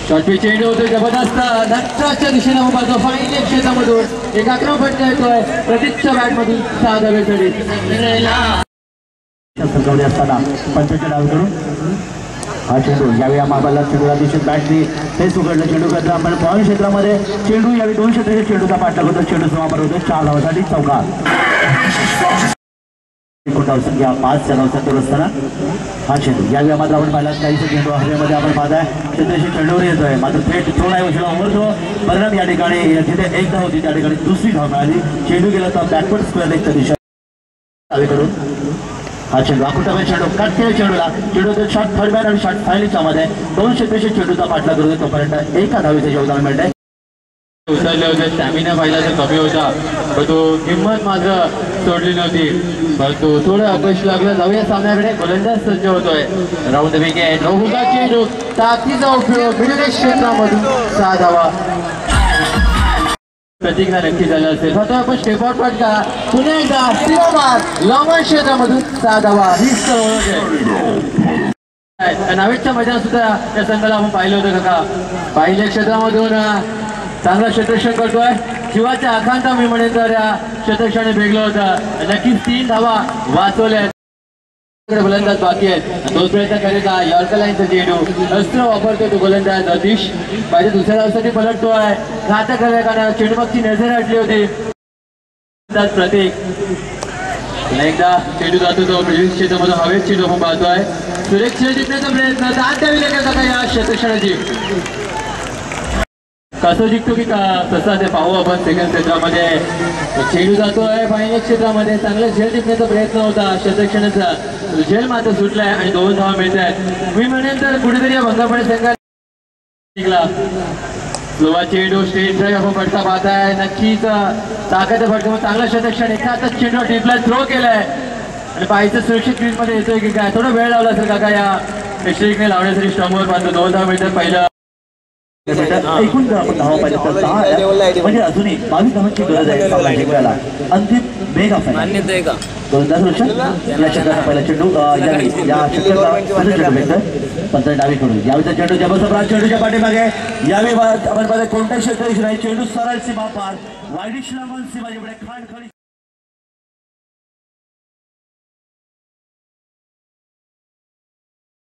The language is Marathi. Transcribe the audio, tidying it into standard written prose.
शॉर्टपी चेंडू होतो जबरदस्त नक्षाच्या दिशेने बाजू फाईन क्षेत्रामधून एक आक्रमण फटका येतोय प्रतीकच्या बॅटमधून 6 धावेसाठी असताना पंचाच्या डावीकडून हा चेंडू यावेळी महाबाला चेंडूला दिशेत बॅटनी तेच उघडलं चेंडू करता आपण पॉईंट क्षेत्रामध्ये चेंडू यावेळी 2 क्षेत्राच्या चेंडूचा पाठलाग होतो चेंडू समाप्त होतो 4 धावांसाठी चौकार 5 धावांसाठी असताना हा चेंडू यावेळी मात्र आपण पाहिला काहीच चेंडू हवेमध्ये आपण पाहताय क्षेत्राशी चेंडूवर येतोय मात्र थेट थोडा उशिरा ओव्हरथ्रो परिणाम या ठिकाणी जिथे 1 धाव होती त्या ठिकाणी दुसरी धाव मिळाली चेंडू गेला तर बॅकवर्ड स्क्वेअर लेगच्या दिशा डावीकडून हा चेंडू आकुटामध्ये चेंडू कट केला चेंडूला चेंडू शॉट थर्ड बॅट आणि शॉट फायनलच्या मध्ये 2 क्षेत्राशी चेंडूचा पाठलाग करतो तोपर्यंत 1 धावेचं योगदान मिळतंय उचलले होते स्टॅमिना पाहिला तर कमी होता पण तो हिंमत मात्र सोडली नव्हती परंतु थोडं अपयश लागलं जाऊया सामन्याकडे गोलंदाज सज्ज होतोय राऊंड द विकेट रोहुलचा चेंडू ताकदीचा उपयोग मिडल क्षेत्रामधून 6 धावा प्रतीकला नक्की झालं असेल फक्त आपण स्टेपआउट फटका पुन्हा एकदा सिरोमार लॉंग क्षेत्रामधून 6 धावा ही नावेटच्या मैदानात सुद्धा या संघाला आपण पाहिलं होतं का पाहिल्या क्षेत्रामधून चांगला क्षेत्ररक्षण करतोय जीवाच्या आकांक्षा मी म्हणेन तर या क्षेत्ररक्षणाने वेगळं होतं नक्कीच 3 धावा वाचवल्या गोलंदाज बाकी आहेत तोच प्रयत्न करेल यॉर्कर लाईनचा चेंडू अस्त्र वापरतोय तो गोलंदाज अतिश पाहिजे दुसऱ्या धावासाठी पलटतोय घातक कारण चेंडूमागची नजर हटली होती प्रतीक एकदा चेंडू जातो तो मिडल क्षेत्रामधून हवेत चेंडू आपण पाहतोय सुरक्षित जिंकण्याचा प्रयत्न दाद द्यावी लागेल का या क्षेत्ररक्षणाची कसं जिंकतो की तसा ते पाहू आपण सेकंड क्षेत्रामध्ये चेंडू जातोय फायनल क्षेत्रामध्ये चांगला झेल जिंकण्याचा प्रयत्न होता क्षेत्ररक्षणाचा झेल मात्र सुटलाय आणि 2 धावा मिळत आहेत मी म्हणेन तर कुठेतरी या भंगारपणे संघाला जिंकला स्लोवा चेंडू स्टेट ड्राईव्ह आपण फटका पाहताय नक्कीच ताकद फटका चांगला क्षेत्ररक्षण एका हातात चेंडू टीपला थ्रो केलाय आणि पाहिजे सुरक्षित क्रीजमध्ये येतोय की काय थोडा वेळ लावला असेल काका या एक्स्ट्रिकने लावण्यासाठी स्टॉमवर पाहतो 2 धावा मिळतात पहिलं एकूण जर आपण धावा पाहिजे तर 10 म्हणजे अजूनही 22 धावांची गरज आहे जिंकायला अंतिम मेगा फायनल गोलंदाज रोशन या क्षेत्राचा पहिला चेंडू या क्षेत्राचा चेंडू भेटतोय पंचा डावीकडून यावेळीचा चेंडू जबरदस्त चेंडूच्या पाठीमागे यावेळी आपण कोणत्या क्षेत्राची नाही चेंडू सरळ सीमा पार वाईडिश लांबून सीमा जेवढे खाण